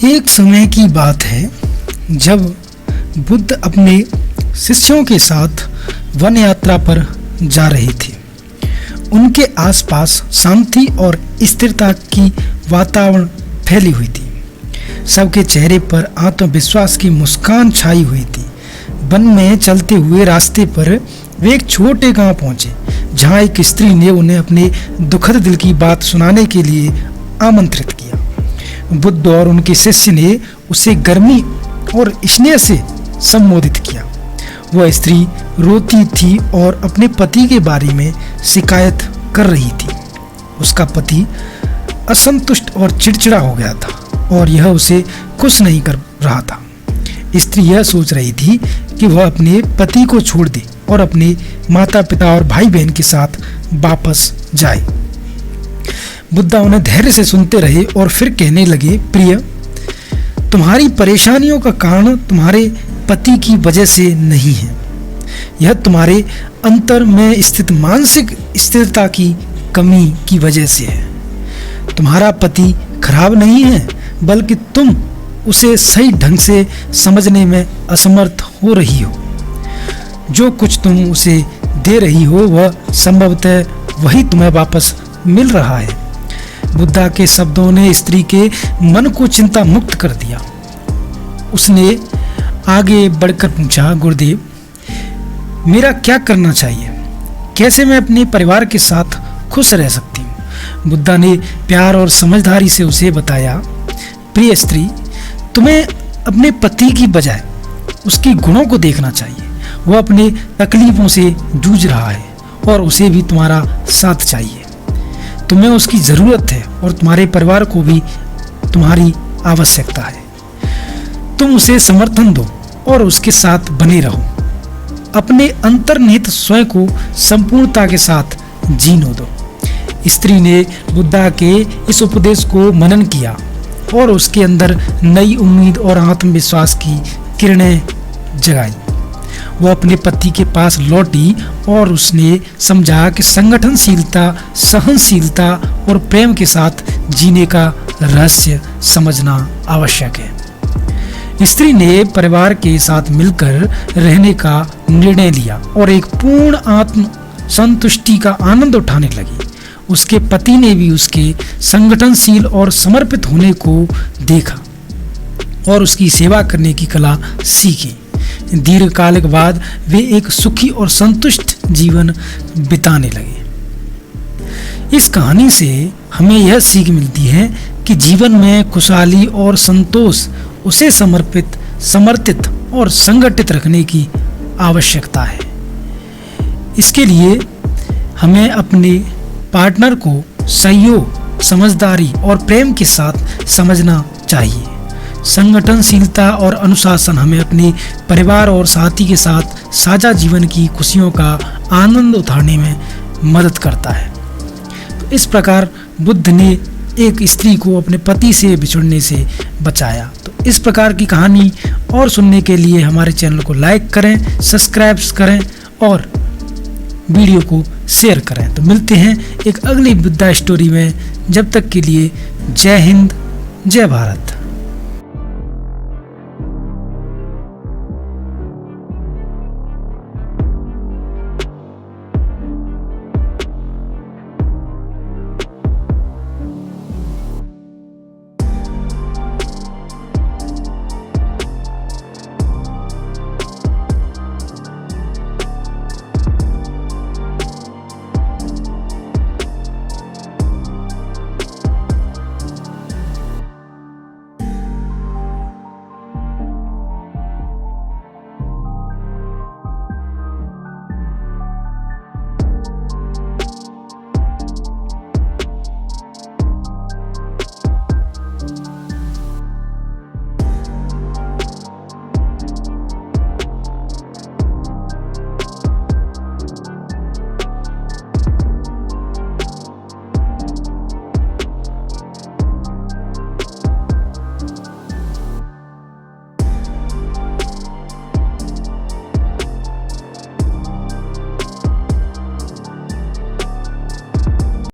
एक समय की बात है जब बुद्ध अपने शिष्यों के साथ वन यात्रा पर जा रहे थे। उनके आसपास शांति और स्थिरता की वातावरण फैली हुई थी। सबके चेहरे पर आत्मविश्वास की मुस्कान छाई हुई थी। वन में चलते हुए रास्ते पर वे एक छोटे गांव पहुंचे, जहां एक स्त्री ने उन्हें अपने दुखद दिल की बात सुनाने के लिए आमंत्रित किया। बुद्ध और उनके शिष्य ने उसे गर्मी और स्नेह से संबोधित किया। वह स्त्री रोती थी और अपने पति के बारे में शिकायत कर रही थी। उसका पति असंतुष्ट और चिड़चिड़ा हो गया था और यह उसे खुश नहीं कर रहा था। स्त्री यह सोच रही थी कि वह अपने पति को छोड़ दे और अपने माता पिता और भाई बहन के साथ वापस जाए। बुद्धा उन्हें धैर्य से सुनते रहे और फिर कहने लगे, प्रिय, तुम्हारी परेशानियों का कारण तुम्हारे पति की वजह से नहीं है। यह तुम्हारे अंतर में स्थित मानसिक स्थिरता की कमी की वजह से है। तुम्हारा पति खराब नहीं है, बल्कि तुम उसे सही ढंग से समझने में असमर्थ हो रही हो। जो कुछ तुम उसे दे रही हो वह संभवतः वही तुम्हें वापस मिल रहा है। बुद्धा के शब्दों ने स्त्री के मन को चिंता मुक्त कर दिया। उसने आगे बढ़कर पूछा, गुरुदेव, मेरा क्या करना चाहिए? कैसे मैं अपने परिवार के साथ खुश रह सकती हूँ? बुद्धा ने प्यार और समझदारी से उसे बताया, प्रिय स्त्री, तुम्हें अपने पति की बजाय उसके गुणों को देखना चाहिए। वह अपने तकलीफों से जूझ रहा है और उसे भी तुम्हारा साथ चाहिए। तुम्हें उसकी ज़रूरत है और तुम्हारे परिवार को भी तुम्हारी आवश्यकता है। तुम उसे समर्थन दो और उसके साथ बने रहो। अपने अंतर्निहित स्वयं को संपूर्णता के साथ जीने दो। स्त्री ने बुद्धा के इस उपदेश को मनन किया और उसके अंदर नई उम्मीद और आत्मविश्वास की किरणें जगाई। वह अपने पति के पास लौटी और उसने समझा कि संगठनशीलता, सहनशीलता और प्रेम के साथ जीने का रहस्य समझना आवश्यक है। स्त्री ने परिवार के साथ मिलकर रहने का निर्णय लिया और एक पूर्ण आत्म संतुष्टि का आनंद उठाने लगी। उसके पति ने भी उसके संगठनशील और समर्पित होने को देखा और उसकी सेवा करने की कला सीखी। दीर्घकाल के बाद वे एक सुखी और संतुष्ट जीवन बिताने लगे। इस कहानी से हमें यह सीख मिलती है कि जीवन में खुशहाली और संतोष उसे समर्पित, समर्थित और संगठित रखने की आवश्यकता है। इसके लिए हमें अपने पार्टनर को सहयोग, समझदारी और प्रेम के साथ समझना चाहिए। संगठनशीलता और अनुशासन हमें अपने परिवार और साथी के साथ साझा जीवन की खुशियों का आनंद उठाने में मदद करता है। तो इस प्रकार बुद्ध ने एक स्त्री को अपने पति से बिछुड़ने से बचाया। तो इस प्रकार की कहानी और सुनने के लिए हमारे चैनल को लाइक करें, सब्सक्राइब करें और वीडियो को शेयर करें। तो मिलते हैं एक अगली बुद्धा स्टोरी में। जब तक के लिए जय हिंद, जय भारत।